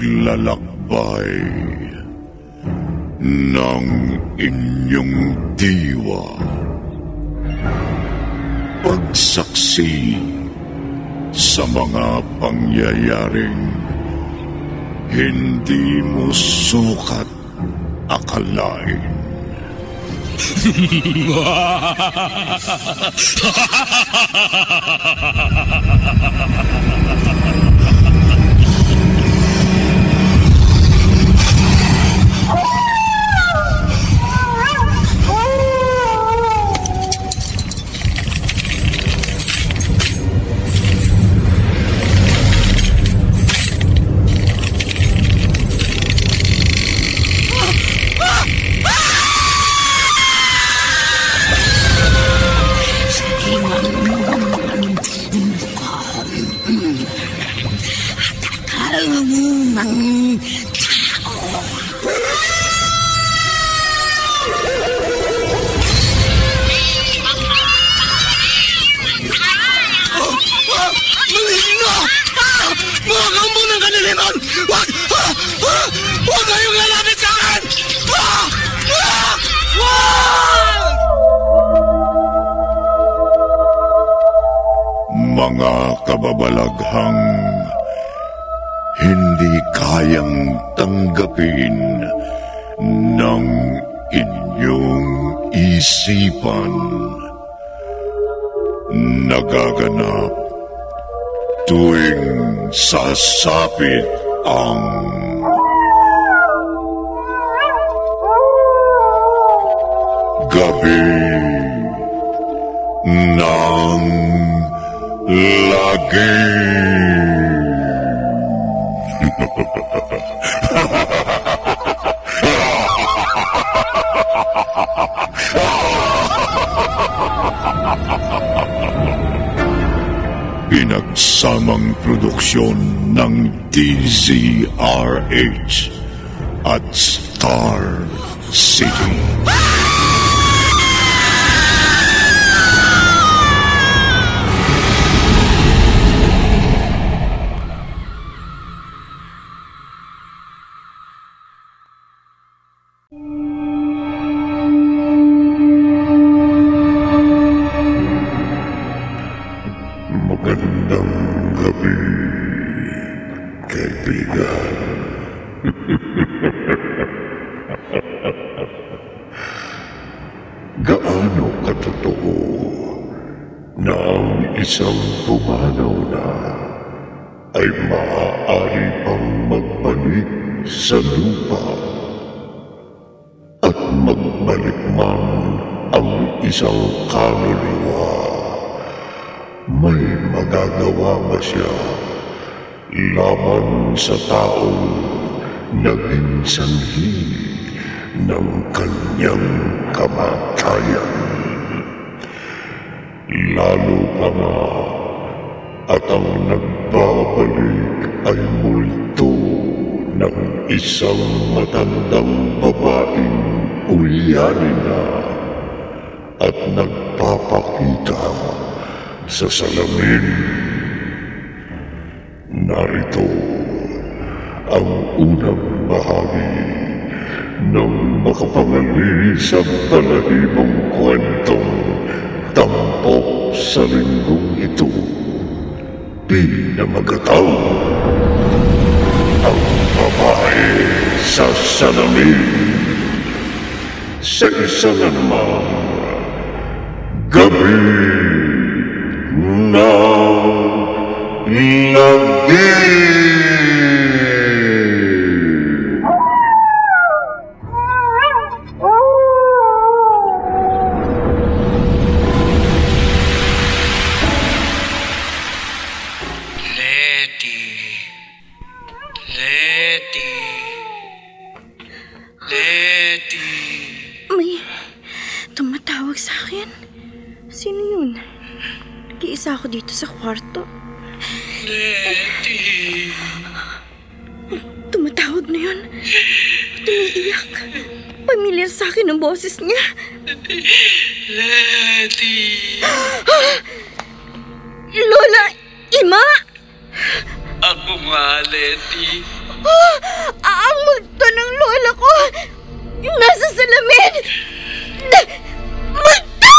paglalakbay ng inyong diwa. Pagsaksi sa mga pangyayaring hindi mo sukat akalain. Huwag kayong lalapit sa akin! Mga kababalaghang hindi kayang tanggapin ng inyong isipan, nagaganap tuwing sasapit ang gabi ng lagi. Pinagsamang produksyon ng DZRH at Star City. Magandang gabi, kaibigan. Gaano katotoo na ang isang pumanaw na ay maaari pang magbalik sa lupa at magbalik man ang isang kaluluwa? May magagawa ba siya laban sa taong naging sanhi ng kanyang kamatayan? Lalo pa nga at ang nagbabalik ay multo ng isang matandang babaeng ulyanin na at nagpapakita sa salamin. Narito ang unang bahagi ng makapangilisang balahibong kwentong tampok sa linggong ito. Pinamagataw ang babae sa salamin sa isa na namang gabi na lagi. May tumatawag sa akin. Sino yun? Nag-iisa ako dito sa kwarto. Letty! Tumatawag na yun. Tumiiyak. Pamilyar sa akin ang boses niya. Letty! Lola! Ima! Ako nga, Letty. Ang multo ng lola ko! Nasa salamin! Multo!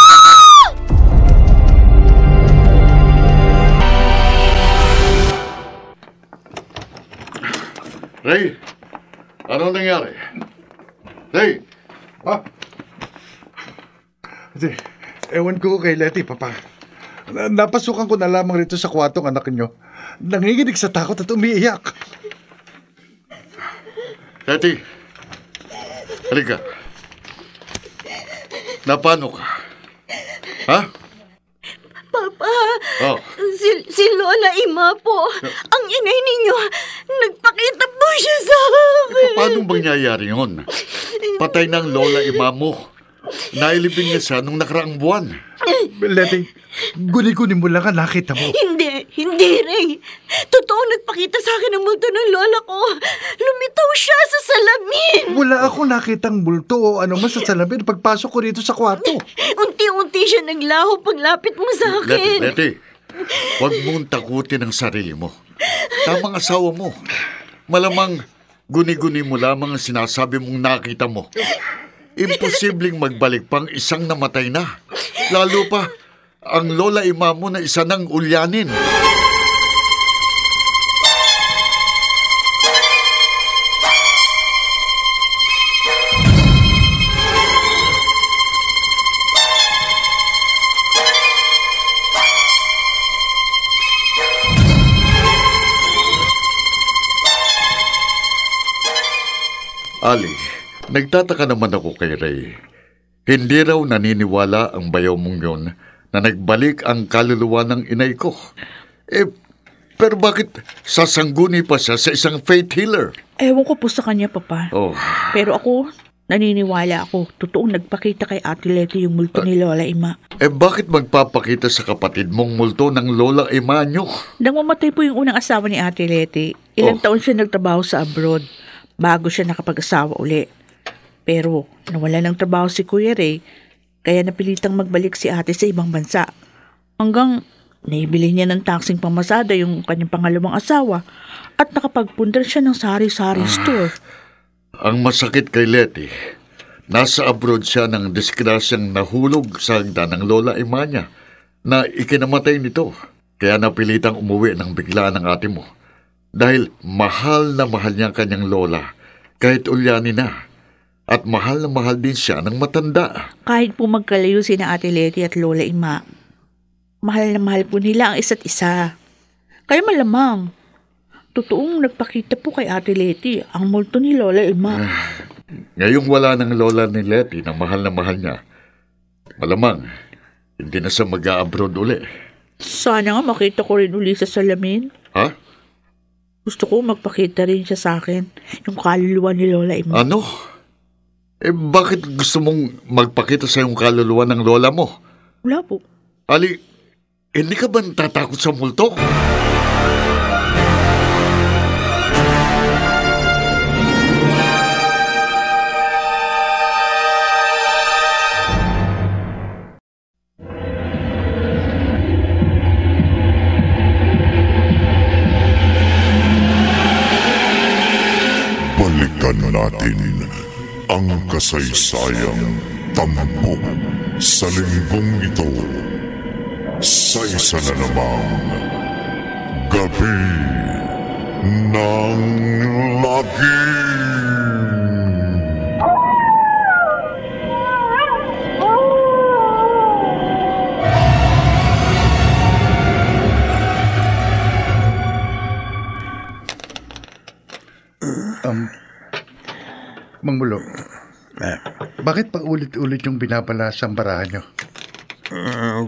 Ray, anong nangyari? Ray! Ewan ko kay Letty, Papa. Napasukan ko na lamang rito sa kwartong anak niyo. Nanginginig sa takot at umiiyak. Letty, halika. Napano ka? Ha? Papa, Oh. si Lola Ima po, ang inay ninyo, nagpakita po siya sa akin. Paano mangyayari yun? Patay ng lola ima mo. Nailibing niya siya nung nakaraang buwan. Letty, guni-guni mo lang ang nakita mo. Hindi, Ray. Totoo nagpakita sa akin ang multo ng lola ko. Lumitaw siya sa salamin. Wala ako nakitang bulto o ano man sa salamin pagpasok ko rito sa kwarto. Unti-unti siya naglaho paglapit mo sa akin. Letty, huwag mong takutin ang sarili mo. Tamang asawa mo. Malamang guni-guni mo lamang ang sinasabi mong nakita mo. Imposibleng magbalik pang isang namatay na. Lalo pa, ang lola ima mo na isa ng ulyanin. Ali, nagtataka naman ako kay Ray. Hindi raw naniniwala ang bayaw mong yun na nagbalik ang kaluluwa ng inay ko. Pero bakit sasangguni pa siya sa isang faith healer? Ewan ko po sa kanya, Papa. Oh, Pero ako, naniniwala ako. Totoong nagpakita kay Ate Letty yung multo ni Lola Ima. bakit magpapakita sa kapatid mong multo ng lola ima nyo? Nang mamatay po yung unang asawa ni Ate Letty, ilang taon siya nagtrabaho sa abroad bago siya nakapag-asawa uli. Pero nawala ng trabaho si Kuya Ray, kaya napilitang magbalik si ate sa ibang bansa. Hanggang naibili niya ng taksing pamasada yung kanyang pangalawang asawa at nakapagpundar siya ng sari-sari store. Ang masakit kay Letty, nasa abroad siya ng disgrasyang nahulog sa hagdan ng lola ima niya na ikinamatay nito. Kaya napilitang umuwi ng bigla ng ate mo. Dahil mahal na mahal niya ang kanyang lola kahit ulyani na. At mahal na mahal din siya ng matanda. Kahit po magkalayo sina Ate Letty at Lola Ima, mahal na mahal po nila ang isa't isa. Kaya malamang, totoong nagpakita po kay Ate Letty ang multo ni Lola Ima. Ngayong wala ng lola ni Letty na mahal niya, malamang hindi na siya mag-a-abroad uli. Sana nga makita ko rin uli sa salamin. Ha? Gusto ko magpakita rin siya sa akin, yung kaluluwa ni Lola Ima. Ano? Bakit gusto mong magpakita sa iyong kaluluwa ng lola mo? Wala po. Ali, hindi ka ba natatakot sa multo? Balikan natin ang kasaysayang tampok sa linggong ito sa isa na namang Gabi ng Lagim. Mang Mulo, bakit pa ulit-ulit yung binabala sa barahan nyo?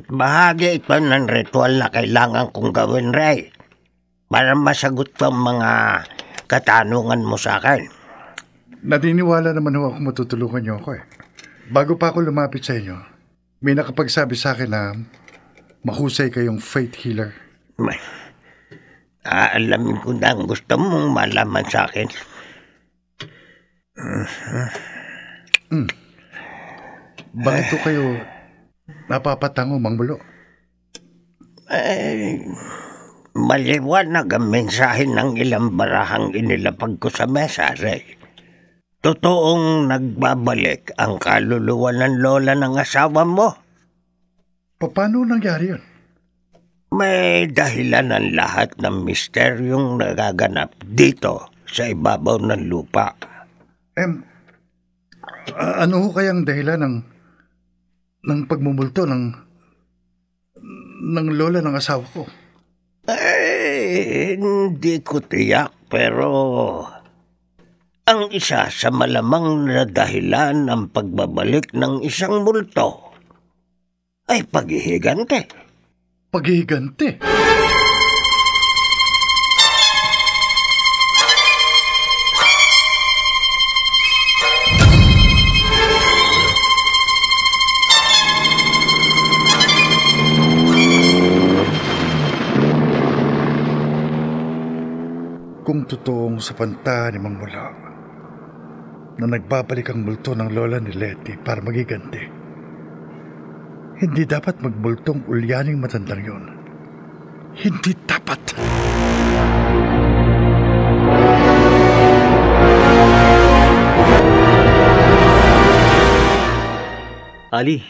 Bahagi ito ng ritual na kailangan kong gawin, Ray. Para masagot ang mga katanungan mo sa akin. Naniniwala naman ako matutulungan nyo ako eh. Bago pa ako lumapit sa inyo, may nakapagsabi sa akin na mahusay kayong faith healer. Alamin ko na ang gusto mong malaman sa akin. Bakit ko kayo napapatango, Mang Mulo? Maliwanag ang mensahe ng ilang barahang inilapag ko sa mesa, Ray. Totoong nagbabalik ang kaluluwa ng lola ng asawa mo. Paano nangyari yun? May dahilan ang lahat ng misteryong nagaganap dito sa ibabaw ng lupa. Ano ho kayang dahilan ng pagmumulto ng lola ng asawa ko? Hindi ko tiyak, pero ang isa sa malamang na dahilan ng pagbabalik ng isang multo ay paghihigante. Paghihigante? Kung totoong sa panta ni Mang Mula na nagbabalik ang multo ng lola ni Letty para magiganti, hindi dapat magmultong ulyaning matandang yon. Hindi dapat. Ali,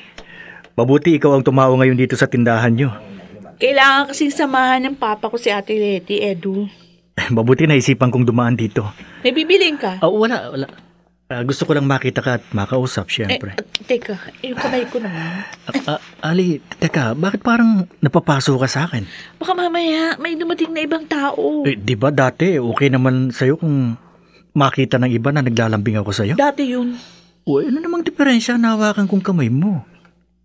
mabuti ikaw ang tumawa ngayon dito sa tindahan nyo. Kailangan kasing samahan ng papa ko si Ate Letty, Edu. Mabuti naisipan kong dumaan dito. May bibiling ka? Wala. Gusto ko lang makita ka at makausap, syempre. Teka, yung kamay ko naman. Ali, teka, bakit parang napapaso ka sa akin? Baka mamaya may dumating na ibang tao. Di ba dati okay naman sa'yo kung makita ng iba na naglalambing ako sa'yo? Dati yun. Ano namang diferensya na hawakan kong kamay mo?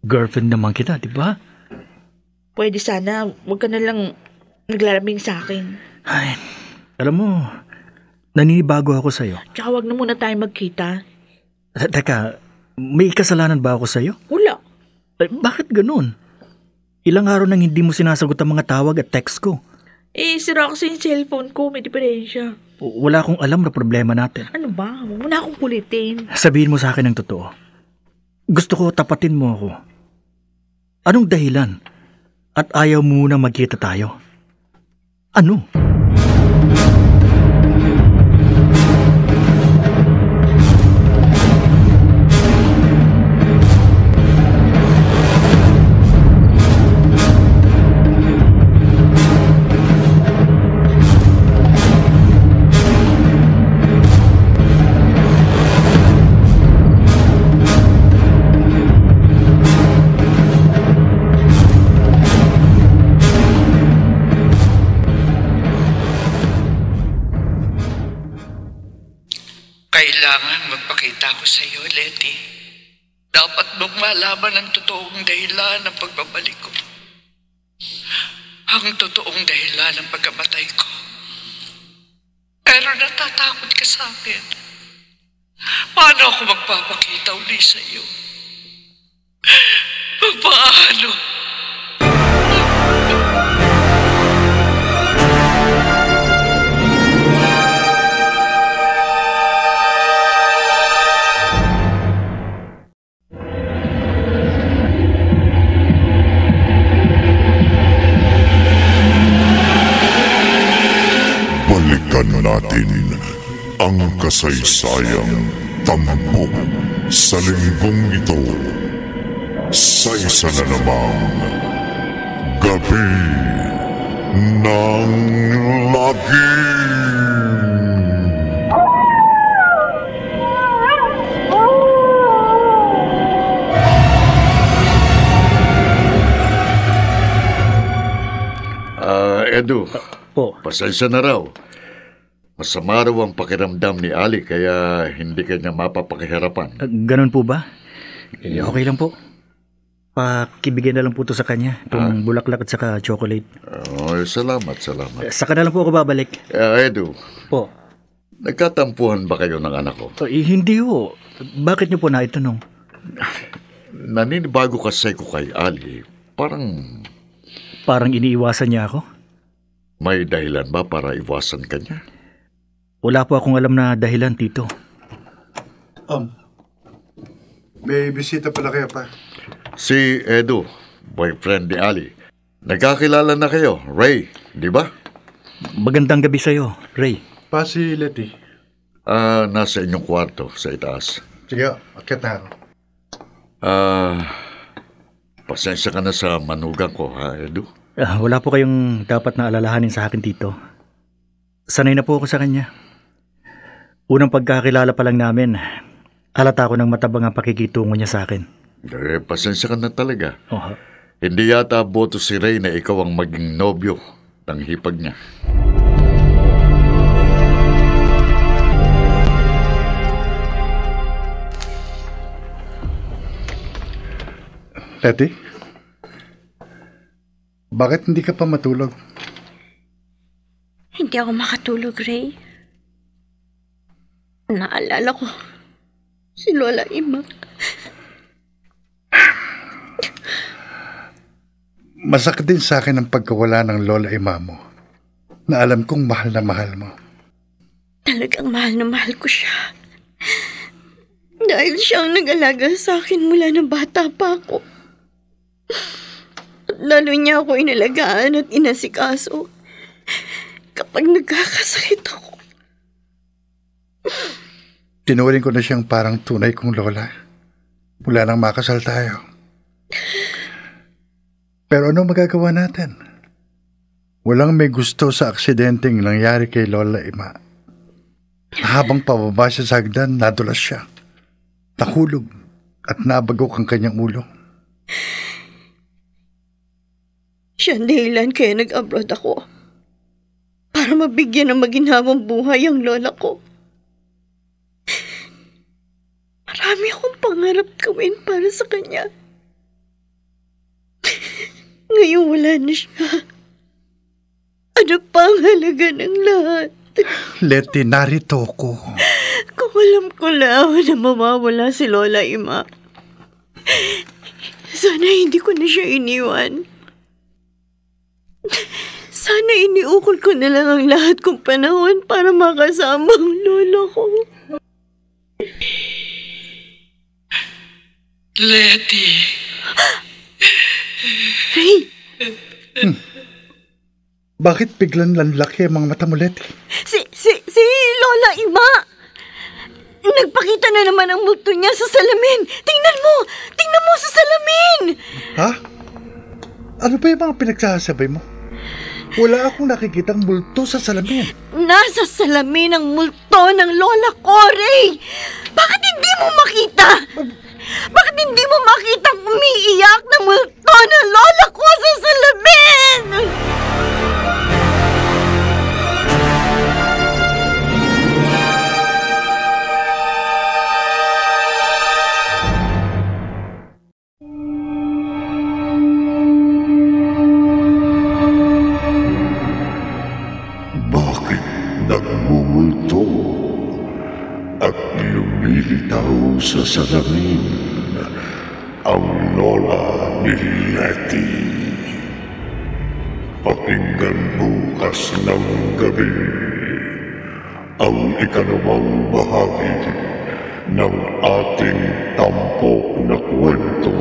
Girlfriend naman kita, di ba? Pwede sana, huwag ka na lang naglalambing sa akin. Ay, alam mo, naninibago ako sa'yo. Tsaka huwag na muna tayo magkita. Teka, may kasalanan ba ako sa'yo? Wala. Bakit ganun? Ilang araw nang hindi mo sinasagot ang mga tawag at text ko. Sira kasi yung cellphone ko, may diferensya. Wala akong alam na problema natin. Ano ba? Huwag mo na akong kulitin. Sabihin mo sa akin ang totoo. Gusto ko tapatin mo ako. Anong dahilan? At ayaw mo muna magkita tayo? Ano? Kailangan magpakita ko sa iyo, Letty. Dapat mong malaman ang totoong dahilan ng pagbabalik ko. Ang totoong dahilan ng pagkamatay ko. Pero natatakot ka sa akin. Paano ako magpapakita uli sa iyo? Paano? Balikan natin ang kasaysayang tampok sa linggong ito sa isa na namang Gabi ng Lagim. Edu, Po. pasensya na raw. Masama raw ang pakiramdam ni Ali kaya hindi kanya mapapakiharapan. Ganun po ba? Okay lang po. Pakibigyan na lang po to sa kanya. Itong bulaklak at saka chocolate. Salamat. Saka na lang po ako babalik. Edu, Po. nagkatampuhan ba kayo ng anak ko? Hindi ho. Bakit niyo po naitanong? Naninibago kasi ko kay Ali. Parang iniiwasan niya ako? May dahilan ba para iwasan kanya? Wala po akong alam na dahilan, Tito. May bisita pala kayo pa. Si Edu, boyfriend ni Ali. Nagkakilala na kayo, Ray. di ba? Magandang gabi sa'yo, Ray. Pa si Letty. Nasa inyong kwarto sa itaas. Sige, akit na ako. Pasensya ka na sa manugang ko, ha, Edu? Wala po kayong dapat na alalahanin sa akin, Tito. Sanay na po ako sa kanya. Unang pagkakilala pa lang namin, halata ko ng matabang ang pakikitungo niya sa akin. Pasensya ka na talaga. Oh. Hindi yata boto si Ray na ikaw ang maging nobyo ng hipag niya. Letty? Bakit hindi ka pa matulog? Hindi ako makatulog, Ray. Naalala ko si Lola Ima. Masakit din sa akin ang pagkawala ng Lola Ima mo, na alam kong mahal na mahal mo. Talagang mahal na mahal ko siya. Dahil siyang nag-alaga sa akin mula ng bata pa ako. At lalo niya ako inalagaan at inasikaso kapag nagkakasakit ako. Tinuring ko na siyang parang tunay kong lola mula nang makasal tayo. Pero ano magagawa natin? Walang may gusto sa aksidenteng nangyari kay Lola Ima. Habang pababa siya sa hagdan, nadulas siya. Nahulog at nabagok ang kanyang ulo. Siya ang dahilan kaya nag-abroad ako. Para mabigyan ng maginhawang buhay ang lola ko. Marami akong pangarap gawin para sa kanya. Ngayon wala na siya. Ano pa ang halaga ng lahat? Letty, narito ko. Kung alam ko lang na mawawala si Lola Ima, sana hindi ko na siya iniwan. Sana iniukol ko na lang ang lahat kong panahon para makasama ang lola ko. Letty. Ray! Bakit biglang lanlaki ang mga mata mo, Letty? Si Lola Ima! Nagpakita na naman ang multo niya sa salamin. Tingnan mo! Tingnan mo sa salamin! Ha? Ano ba yung mga pinagsasabay mo? Wala akong nakikitang multo sa salamin. Nasa salamin ang multo ng lola ko, Ray! Bakit hindi mo makita? Bakit hindi mo makita ang umiiyak na multo ng lola ko sa salamin? Nagmumulto at lumilitaw sa salamin ang lola ni Letty. Pakinggan bukas ng gabi ang ikalawang bahagi ng ating tampok na kwento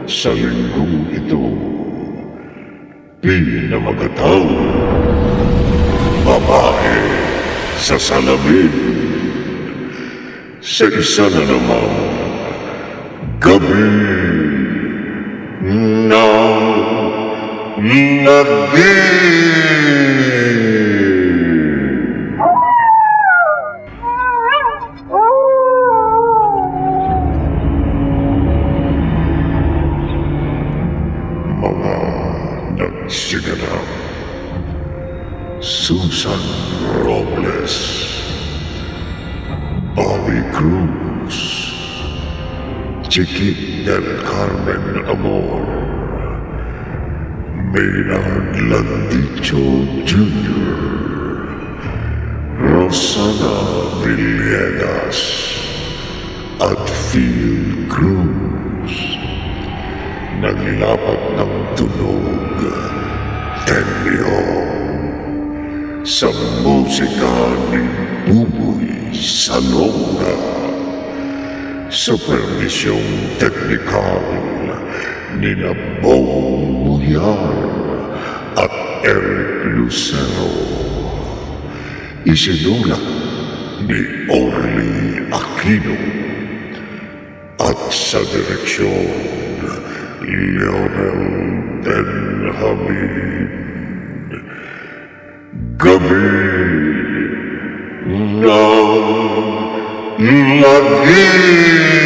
sa linggong ito. Pinamagataw, babae sa salamin, sa isa na namang gabi na mga nagsiganap. Susan Robles, Bobby Cruz, Chiquit del Carmen Amor, Maynard Landicho Jr., Rosana Villegas, at Phil Cruz. Naglapat ng tunog, Tenyo. Sa musika ni Buboy Salonga, supervisyong teknikal ni Bong Muyar at Eric Lucero. Isinulat ni Orly Aquino. At sa direksyon, Leonel Benjamin. Gabi ng Lagi.